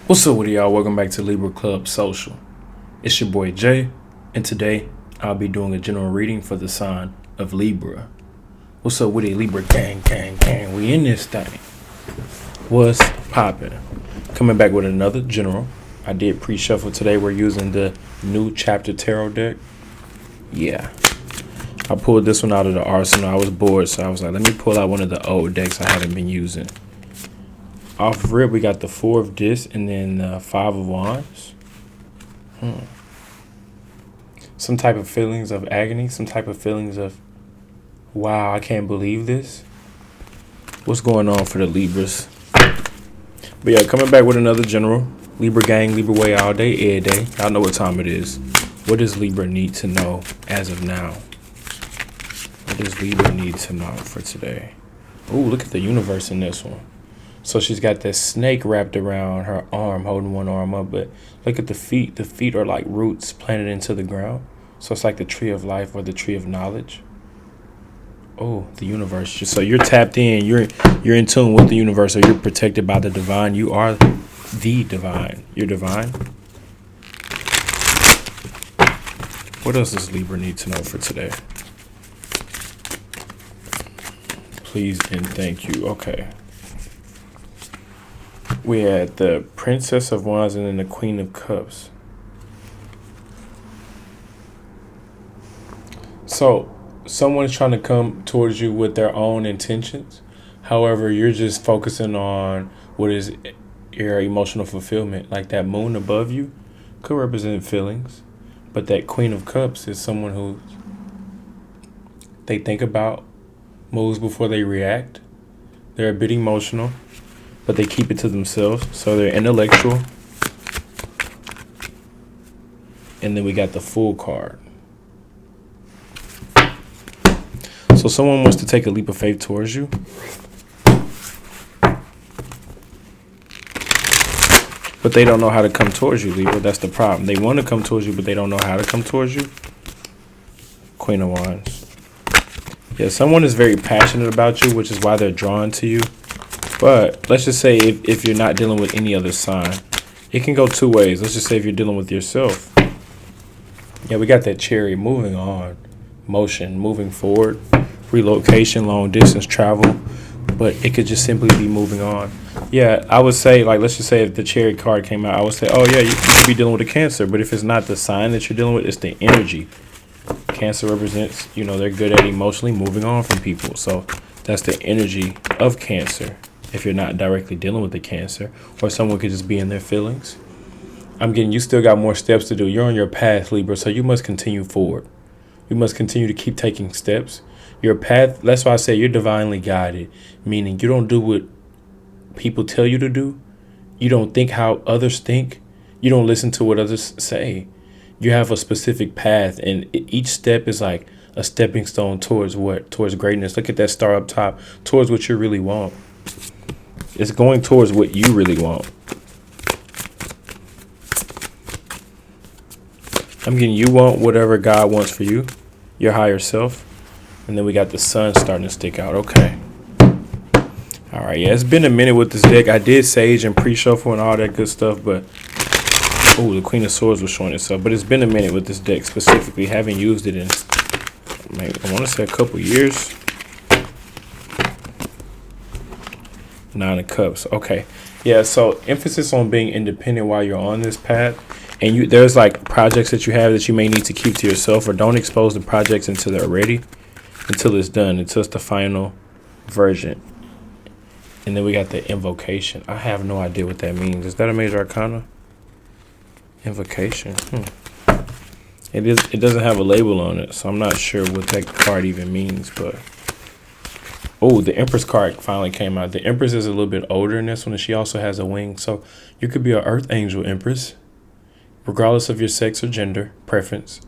What's up with y'all? Welcome back to Libra Club Social. It's your boy Jay, and today I'll be doing a general reading for the sign of Libra. What's up with it, Libra gang? We in this thing. What's poppin'? Coming back with another general. I did pre-shuffle today. We're using the new chapter tarot deck. Yeah. I pulled this one out of the arsenal. I was bored, so I was like, let me pull out one of the old decks I haven't been using. Off rip, we got the 4 of Discs and then the 5 of Wands. Some type of feelings of agony, some type of feelings of, wow, I can't believe this. What's going on for the Libras? But yeah, coming back with another general. Libra gang, Libra way all day, every day. Y'all know what time it is. What does Libra need to know as of now? What does Libra need to know for today? Ooh, look at the universe in this one. So she's got that snake wrapped around her arm, holding one arm up. But look at the feet. The feet are like roots planted into the ground. So it's like the tree of life or the tree of knowledge. Oh, the universe. So you're tapped in. You're in tune with the universe. Or you're protected by the divine. You are the divine. You're divine. What else does Libra need to know for today? Please and thank you. Okay. We had the Princess of Wands and then the Queen of Cups. So someone's trying to come towards you with their own intentions. However, you're just focusing on what is your emotional fulfillment. Like that moon above you could represent feelings. But that Queen of Cups is someone who they think about, moves before they react. They're a bit emotional, but they keep it to themselves. So they're intellectual. And then we got the Fool card. So someone wants to take a leap of faith towards you. But they don't know how to come towards you, Libra. That's the problem. They want to come towards you, but they don't know how to come towards you. Queen of Wands. Yeah, someone is very passionate about you, which is why they're drawn to you. But let's just say if you're not dealing with any other sign, it can go two ways. Let's just say if you're dealing with yourself. Yeah, we got that Chariot, moving on, motion, moving forward, relocation, long distance travel. But it could just simply be moving on. Yeah, I would say, like, let's just say if the Chariot card came out, I would say, oh, yeah, you could be dealing with a Cancer. But if it's not the sign that you're dealing with, it's the energy. Cancer represents, they're good at emotionally moving on from people. So that's the energy of Cancer. If you're not directly dealing with the Cancer, or someone could just be in their feelings. I'm getting, you still got more steps to do. You're on your path, Libra, so you must continue forward. You must continue to keep taking steps. Your path, that's why I say you're divinely guided, meaning you don't do what people tell you to do. You don't think how others think. You don't listen to what others say. You have a specific path, and each step is like a stepping stone towards what? Towards greatness. Look at that star up top, towards what you really want. It's going towards what you really want. I'm getting, you want whatever God wants for you, your higher self. And then we got the sun starting to stick out. Okay. All right. Yeah, it's been a minute with this deck. I did Sage and pre-shuffle and all that good stuff, but oh, the Queen of Swords was showing itself. But it's been a minute with this deck specifically. Haven't used it in, maybe, I want to say a couple years. 9 of Cups. Okay. Yeah, so emphasis on being independent while you're on this path. And there's like projects that you have that you may need to keep to yourself, or don't expose the projects until they're ready, until it's done, until it's the final version. And then we got the Invocation. I have no idea what that means. Is that a major arcana? Invocation. It doesn't have a label on it, so I'm not sure what that card even means, but oh, the Empress card finally came out. The Empress is a little bit older in this one, and she also has a wing. So you could be an Earth Angel Empress, regardless of your sex or gender preference.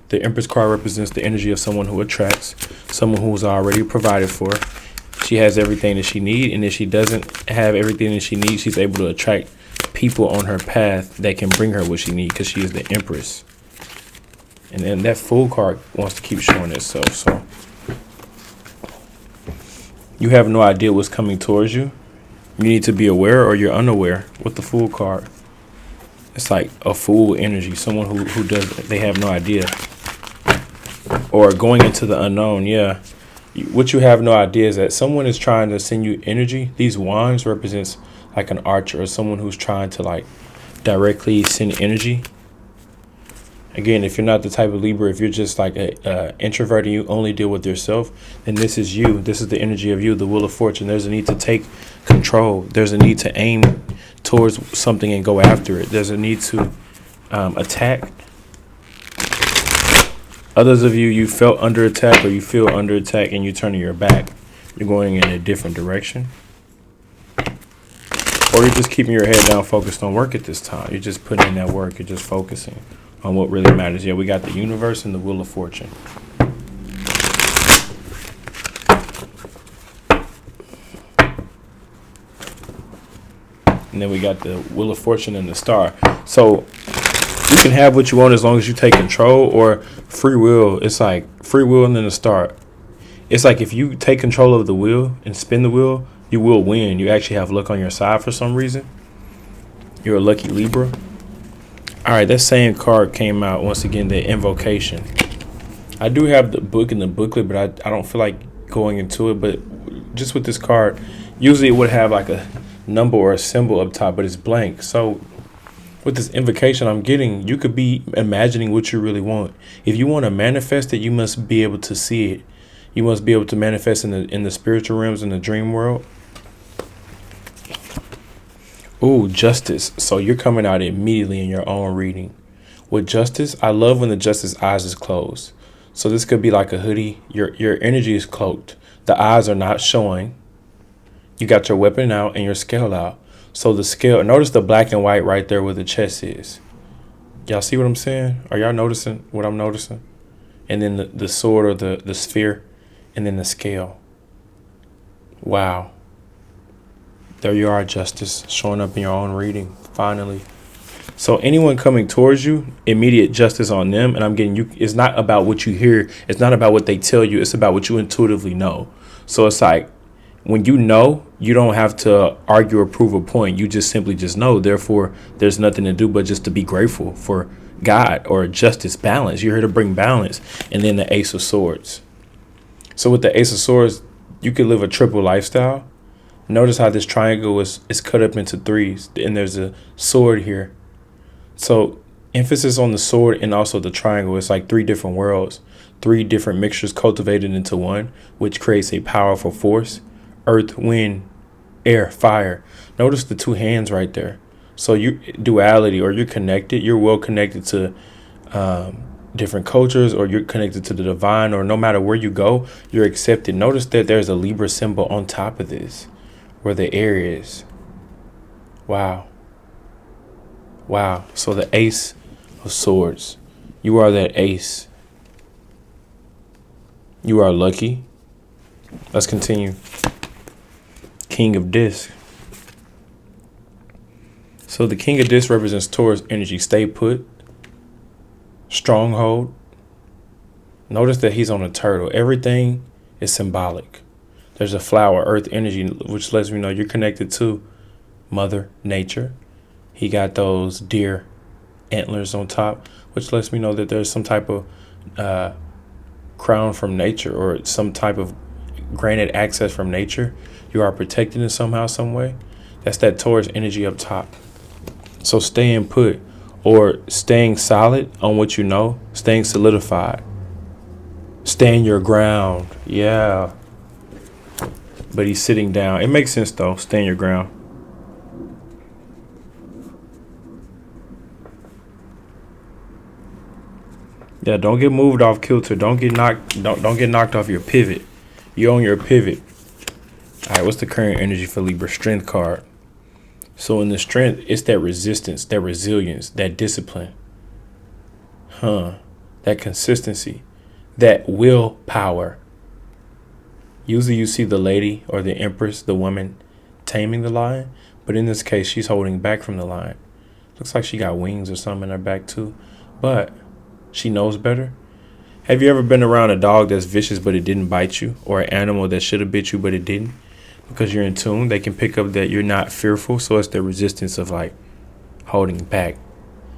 The Empress card represents the energy of someone who attracts, someone who is already provided for. She has everything that she needs, and if she doesn't have everything that she needs, she's able to attract people on her path that can bring her what she needs, because she is the Empress. And then that Fool card wants to keep showing itself. So you have no idea what's coming towards you. You need to be aware or you're unaware with the Fool card. It's like a fool energy. Someone who does, they have no idea. Or going into the unknown, yeah. What you have no idea is that someone is trying to send you energy. These wands represents like an archer or someone who's trying to like directly send energy. Again, if you're not the type of Libra, if you're just like a introvert and you only deal with yourself, then this is you. This is the energy of you, the Wheel of Fortune. There's a need to take control. There's a need to aim towards something and go after it. There's a need to attack. Others of you, you felt under attack or you feel under attack and you're turning your back. You're going in a different direction. Or you're just keeping your head down, focused on work at this time. You're just putting in that work. You're just focusing on what really matters. Yeah, we got the universe and the Wheel of Fortune. And then we got the Wheel of Fortune and the Star. So you can have what you want as long as you take control, or free will. It's like free will and then the Star. It's like if you take control of the wheel and spin the wheel, you will win. You actually have luck on your side for some reason. You're a lucky Libra. All right, that same card came out once again, the Invocation. I do have the book and the booklet, but I don't feel like going into it. But just with this card, usually it would have like a number or a symbol up top, but it's blank. So with this invocation I'm getting, you could be imagining what you really want. If you want to manifest it, you must be able to see it. You must be able to manifest in the spiritual realms, in the dream world. Ooh, Justice. So you're coming out immediately in your own reading. With Justice, I love when the Justice eyes is closed. So this could be like a hoodie. Your energy is cloaked. The eyes are not showing. You got your weapon out and your scale out. So the scale, notice the black and white right there where the chest is. Y'all see what I'm saying? Are y'all noticing what I'm noticing? And then the sword or the sphere, and then the scale. Wow. There you are, Justice, showing up in your own reading, finally. So anyone coming towards you, immediate justice on them. And I'm getting you, it's not about what you hear. It's not about what they tell you. It's about what you intuitively know. So it's like, when you know, you don't have to argue or prove a point. You just simply just know. Therefore, there's nothing to do but just to be grateful for God or justice, balance. You're here to bring balance. And then the Ace of Swords. So with the Ace of Swords, you could live a triple lifestyle. Notice how this triangle is cut up into threes. And there's a sword here. So emphasis on the sword and also the triangle. It's like three different worlds. Three different mixtures cultivated into one, which creates a powerful force. Earth, wind, air, fire. Notice the two hands right there. So you duality, or you're connected. You're well connected to different cultures, or you're connected to the divine, or no matter where you go, you're accepted. Notice that there's a Libra symbol on top of this, where the air is. Wow. Wow. So the Ace of Swords. You are that ace. You are lucky. Let's continue. King of Disc. So the King of Disc represents Taurus energy. Stay put. Stronghold. Notice that he's on a turtle. Everything is symbolic. There's a flower, earth energy, which lets me know you're connected to Mother Nature. He got those deer antlers on top, which lets me know that there's some type of crown from nature, or some type of granted access from nature. You are protected in somehow, some way. That's that Taurus energy up top. So staying put, or staying solid on what you know, staying solidified, staying your ground. Yeah. But he's sitting down. It makes sense though. Staying your ground. Yeah, don't get moved off kilter. Don't get knocked off your pivot. You're on your pivot. All right, what's the current energy for Libra? Strength card. So in the strength, it's that resistance, that resilience, that discipline. That consistency, that willpower. Usually you see the lady or the empress, the woman, taming the lion. But in this case, she's holding back from the lion. Looks like she got wings or something in her back too. But she knows better. Have you ever been around a dog that's vicious but it didn't bite you? Or an animal that should have bit you but it didn't? because you're in tune. They can pick up that you're not fearful. So it's the resistance of like holding back,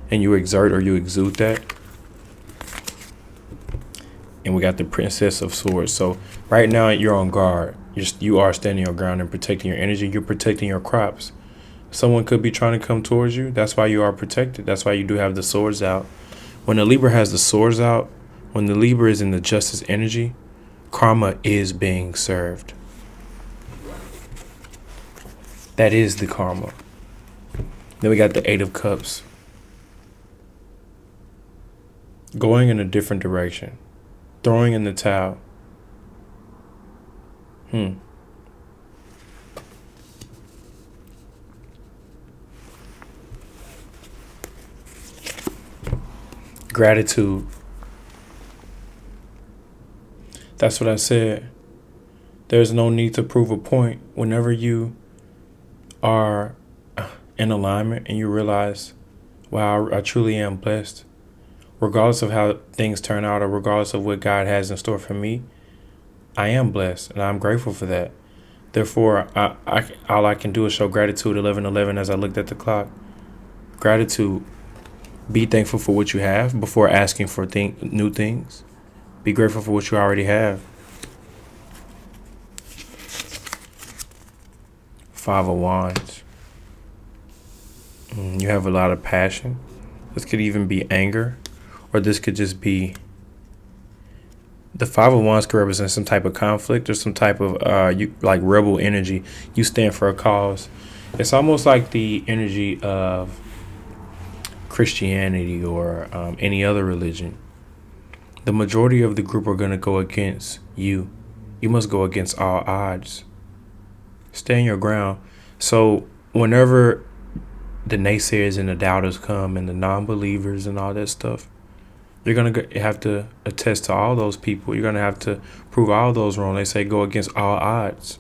and you exert or you exude that. And we got the Princess of Swords. So right now you're on guard. You are standing your ground and protecting your energy. You're protecting your crops. Someone could be trying to come towards you. That's why you are protected. That's why you do have the swords out. When the Libra has the swords out, when the Libra is in the justice energy, karma is being served. That is the karma. Then we got the Eight of Cups. Going in a different direction. Throwing in the towel. Gratitude. That's what I said. There's no need to prove a point. Whenever you are in alignment and you realize, wow, I truly am blessed. Regardless of how things turn out or regardless of what God has in store for me, I am blessed and I'm grateful for that. Therefore, all I can do is show gratitude. 11:11 as I looked at the clock. Gratitude. Be thankful for what you have before asking for new things. Be grateful for what you already have. Five of Wands. You have a lot of passion. This could even be anger. Or this could just be, the Five of Wands could represent some type of conflict or some type of like rebel energy. You stand for a cause. It's almost like the energy of Christianity or any other religion. The majority of the group are going to go against you. You must go against all odds. Stand your ground. So whenever the naysayers and the doubters come and the non-believers and all that stuff, you're going to have to attest to all those people. You're going to have to prove all those wrong. They say go against all odds.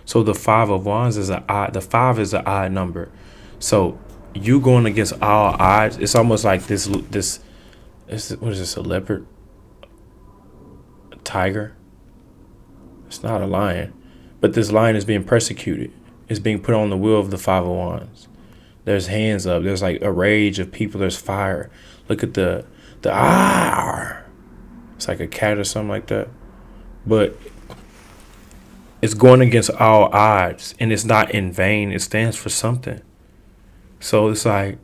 So the Five of Wands is an odd. The 5 is an odd number. So you going against all odds. It's almost like this. What is this? A leopard? A tiger? It's not a lion. But this lion is being persecuted. It's being put on the wheel of the Five of Wands. There's hands up. There's like a rage of people. There's fire. Look at the it's like a cat or something like that. But it's going against all odds, and it's not in vain. It stands for something. So it's like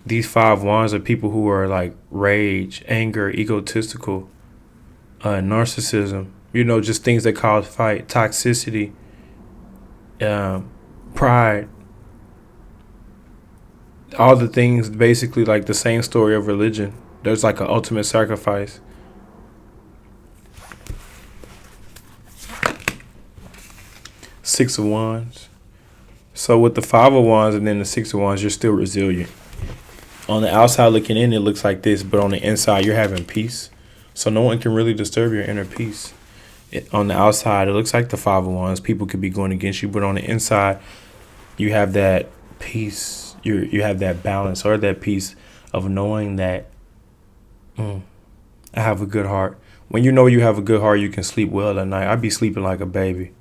these Five Wands are people who are like rage, anger, egotistical, narcissism, just things that cause fight, toxicity, pride, all the things, basically like the same story of religion. There's like an ultimate sacrifice. Six of Wands. So with the Five of Wands and then the Six of Wands, you're still resilient. On the outside looking in, it looks like this, but on the inside, you're having peace. So no one can really disturb your inner peace. On the outside, it looks like the Five of Wands. People could be going against you, but on the inside, you have that peace. You have that balance or that peace of knowing that I have a good heart. When you know you have a good heart, you can sleep well at night. I be sleeping like a baby.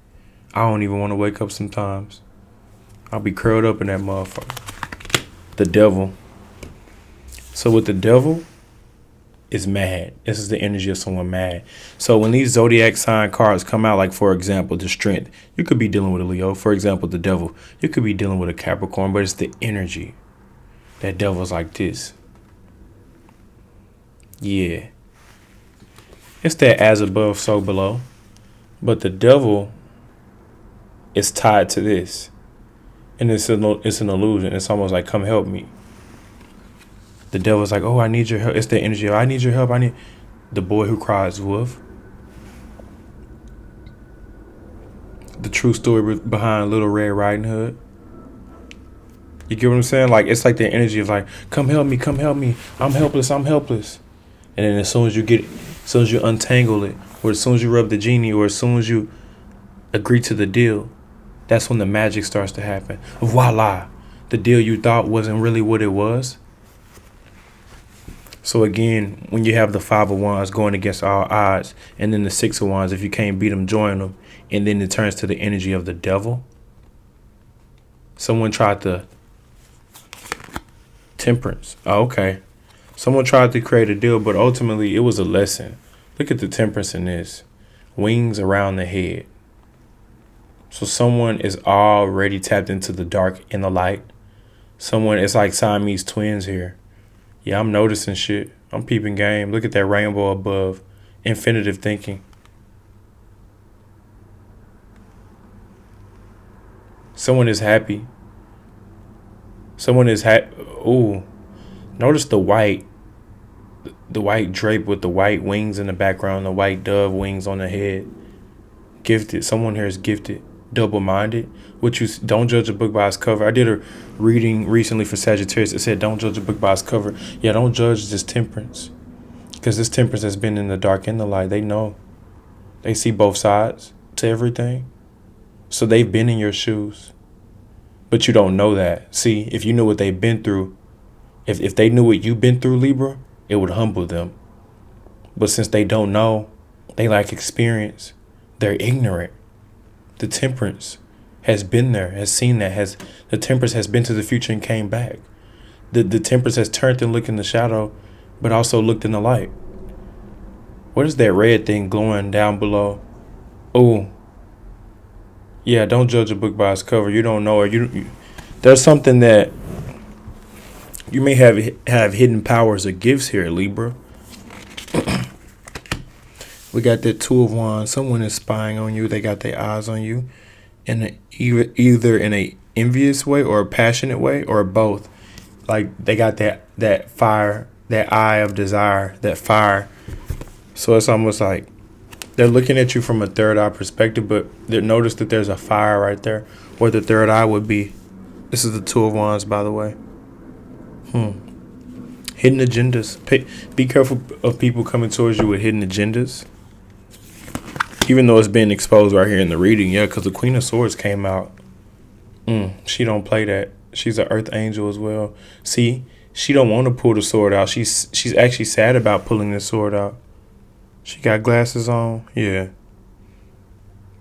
I don't even want to wake up sometimes. I'll be curled up in that motherfucker. The Devil. So with the Devil, is mad. This is the energy of someone mad. So when these zodiac sign cards come out, like for example, the Strength, you could be dealing with a Leo. For example, the Devil, you could be dealing with a Capricorn, but it's the energy. That Devil's like this. Yeah. It's that as above, so below. But the Devil is tied to this. And it's an illusion. It's almost like, come help me. The Devil's like, oh, I need your help. It's the energy of, I need your help. I need the boy who cries wolf. The true story behind Little Red Riding Hood. You get what I'm saying? Like, it's like the energy of like, come help me, come help me. I'm helpless, I'm helpless. And then as soon as you untangle it, or as soon as you rub the genie, or as soon as you agree to the deal, that's when the magic starts to happen. Voila. The deal you thought wasn't really what it was. So again, when you have the Five of Wands going against all odds, and then the Six of Wands, if you can't beat them, join them. and then it turns to the energy of the devil. Someone tried to temperance. Oh, okay. Someone tried to create a deal, but ultimately it was a lesson. Look at the temperance in this. Wings around the head. So someone is already tapped into the dark and the light. Someone, it's like Siamese twins here. Yeah, I'm noticing shit. I'm peeping game. Look at that rainbow above. Infinitive thinking. Someone is happy. Someone is happy. Ooh. Notice the white drape with the white wings in the background, the white dove wings on the head. Gifted. Someone here is gifted. Double-minded. Which you don't judge a book by its cover. I did a reading recently for Sagittarius. It said don't judge a book by its cover. Yeah, don't judge this temperance. Because this temperance has been in the dark and the light. They know. They see both sides to everything. So they've been in your shoes. But you don't know that. See, if you knew what they've been through, if they knew what you've been through, Libra, it would humble them. But since they don't know, they lack experience. They're ignorant. The temperance has been there, has seen that, the temperance has been to the future and came back. The temperance has turned and looked in the shadow, but also looked in the light. What is that red thing glowing down below? Oh, yeah, don't judge a book by its cover. You don't know it. There's something that you may have hidden powers or gifts here, Libra. We got that Two of Wands. Someone is spying on you. They got their eyes on you, either in a envious way or a passionate way or both. Like they got that fire, that eye of desire, that fire. So it's almost like they're looking at you from a third eye perspective, but they notice that there's a fire right there, where the third eye would be. This is the Two of Wands, by the way. Hidden agendas. Be careful of people coming towards you with hidden agendas. Even though it's been exposed right here in the reading, yeah, because the Queen of Swords came out. She don't play that. She's an earth angel as well. See, she don't want to pull the sword out. She's actually sad about pulling the sword out. She got glasses on, yeah.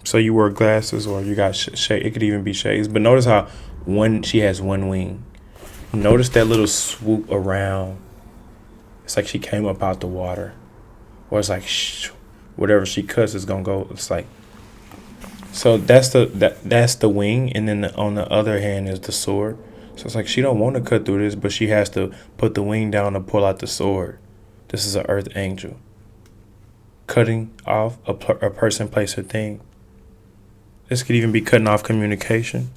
So you wear glasses, or you got shade. It could even be shades. But notice how she has one wing. Notice that little swoop around. It's like she came up out the water, or it's like whatever she cuts is gonna go. It's like, so that's the wing, and then on the other hand is the sword. So it's like she don't want to cut through this, but she has to put the wing down to pull out the sword. This is an earth angel. Cutting off a person, place, or thing. This could even be cutting off communication.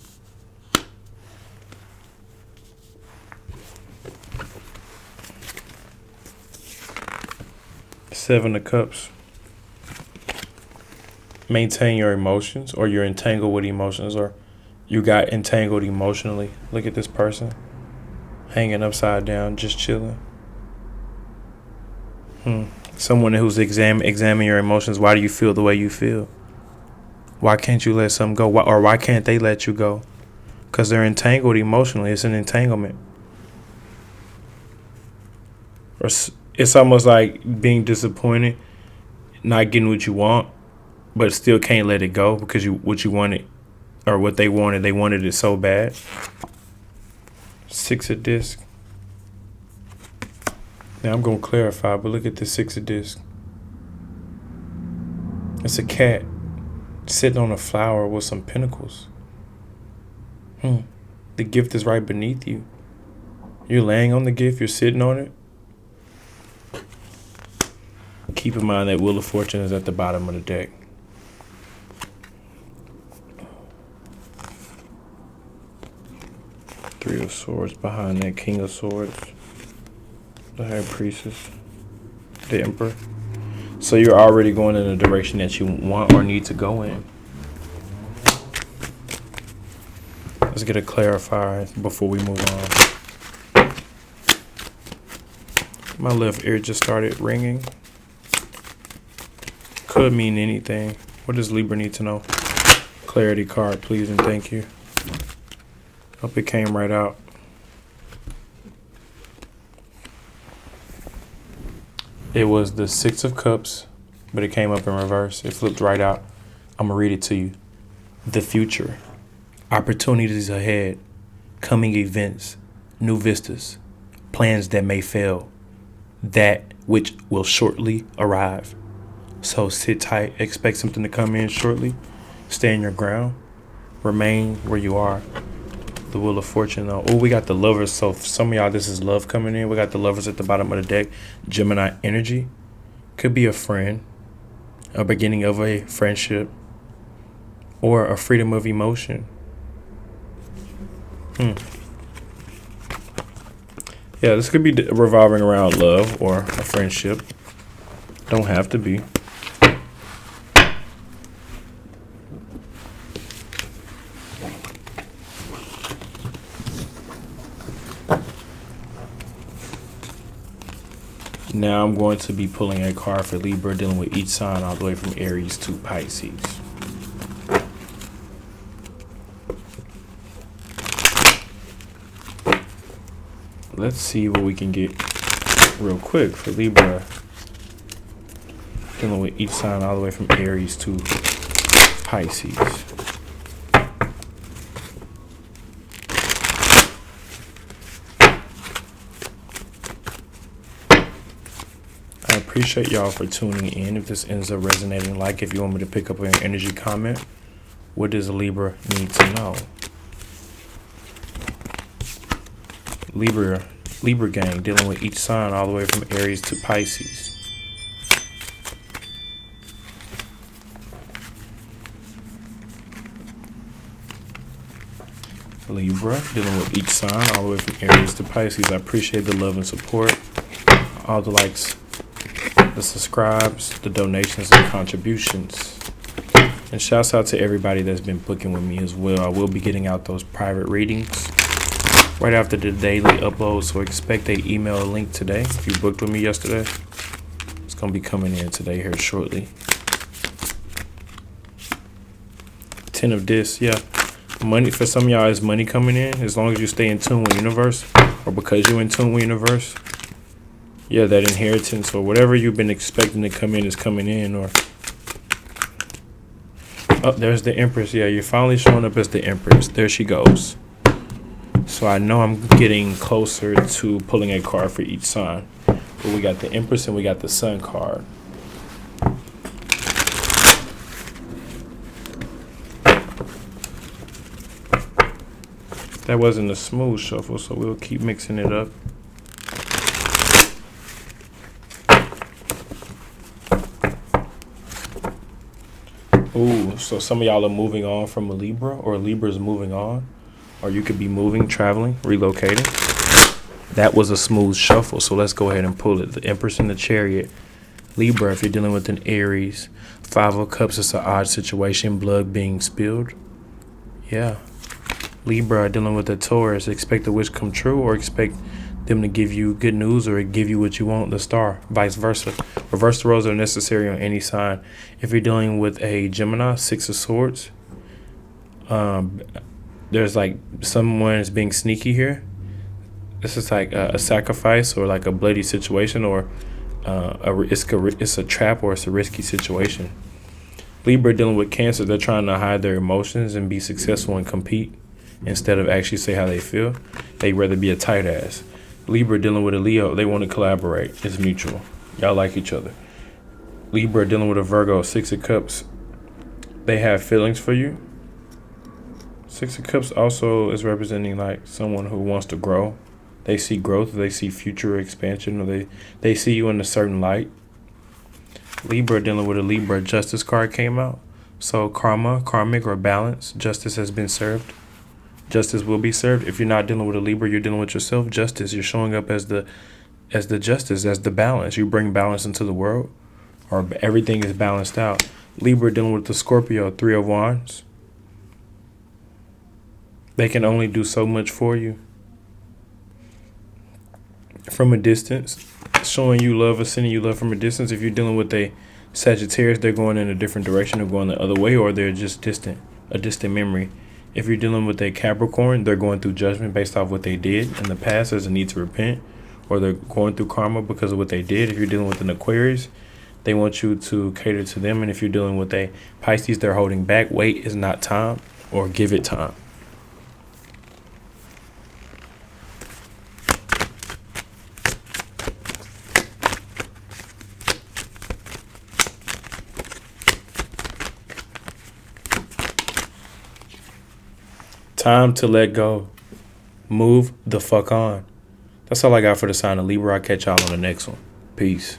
Seven of Cups. Maintain your emotions, or you're entangled with emotions, or you got entangled emotionally. Look at this person hanging upside down, just chilling. Someone who's examine your emotions. Why do you feel the way you feel? Why can't you let something go? Why can't they let you go? Because they're entangled emotionally. It's an entanglement. Or it's almost like being disappointed, not getting what you want, but still can't let it go because what you wanted, or what they wanted it so bad. Six of Discs. Now I'm going to clarify, but look at the Six of Discs. It's a cat sitting on a flower with some pinnacles. The gift is right beneath you. You're laying on the gift. You're sitting on it. Keep in mind that Wheel of Fortune is at the bottom of the deck. Three of Swords behind that King of Swords. The High Priestess. The Emperor. So you're already going in a direction that you want or need to go in. Let's get a clarifier before we move on. My left ear just started ringing. Could mean anything. What does Libra need to know? Clarity card, please and thank you. Hope it came right out. It was the Six of Cups, but it came up in reverse. It flipped right out. I'm going to read it to you. The future, opportunities ahead, coming events, new vistas, plans that may fail, that which will shortly arrive. So sit tight, expect something to come in shortly, stand your ground, remain where you are. The Wheel of Fortune. Oh, we got the Lovers. So for some of y'all, this is love coming in. We got the Lovers at the bottom of the deck. Gemini energy. Could be a friend, a beginning of a friendship, or a freedom of emotion. Yeah, this could be revolving around love or a friendship. Don't have to be. Now I'm going to be pulling a card for Libra, dealing with each sign all the way from Aries to Pisces. Let's see what we can get real quick for Libra, dealing with each sign all the way from Aries to Pisces. I appreciate y'all for tuning in. If this ends up resonating, like, if you want me to pick up an energy comment, what does a Libra need to know? Libra gang, dealing with each sign all the way from Aries to Pisces. Libra, dealing with each sign all the way from Aries to Pisces. I appreciate the love and support, all the likes, the subscribes, the donations, and contributions. And shouts out to everybody that's been booking with me as well. I will be getting out those private readings right after the daily upload, so expect an email link today. If you booked with me yesterday, it's going to be coming in today here shortly. 10 of this, yeah. Money, for some of y'all, is money coming in as long as you stay in tune with universe, or because you're in tune with universe. Yeah, that inheritance or whatever you've been expecting to come in is coming in. Or oh, there's the Empress. Yeah, you're finally showing up as the Empress. There she goes. So I know I'm getting closer to pulling a card for each sign. But we got the Empress and we got the Sun card. That wasn't a smooth shuffle, so we'll keep mixing it up. Ooh, so some of y'all are moving on from a Libra, or Libra's moving on. Or you could be moving, traveling, relocating. That was a smooth shuffle, so let's go ahead and pull it. The Empress and the Chariot. Libra, if you're dealing with an Aries. 5 of Cups, it's an odd situation, blood being spilled. Yeah. Libra, dealing with a Taurus. Expect the wish come true, or expect them to give you good news or give you what you want, the Star. Vice versa. Reverse the roles are necessary on any sign. If you're dealing with a Gemini, 6 of Swords. There's like someone is being sneaky here. This is like a sacrifice or like a bloody situation, or it's a trap, or it's a risky situation. Libra, dealing with Cancer, they're trying to hide their emotions and be successful and compete instead of actually say how they feel. They'd rather be a tight ass. Libra, dealing with a Leo, they want to collaborate. It's mutual. Y'all like each other. Libra, dealing with a Virgo, 6 of Cups, they have feelings for you. 6 of Cups also is representing like someone who wants to grow. They see growth, they see future expansion, or they see you in a certain light. Libra, dealing with a Libra, Justice card came out. So karma, karmic, or balance, justice has been served. Justice will be served. If you're not dealing with a Libra, you're dealing with yourself. Justice, you're showing up as the justice, as the balance. You bring balance into the world, or everything is balanced out. Libra, dealing with the Scorpio, 3 of Wands. They can only do so much for you. From a distance, showing you love or sending you love from a distance. If you're dealing with a Sagittarius, they're going in a different direction, or going the other way, or they're just distant, a distant memory. If you're dealing with a Capricorn, they're going through judgment based off what they did in the past. There's a need to repent, or they're going through karma because of what they did. If you're dealing with an Aquarius, They want you to cater to them. And if you're dealing with a Pisces, they're holding back. Wait is not time, or give it time. Time to let go. Move the fuck on. That's all I got for the sign of Libra. I'll catch y'all on the next one. Peace.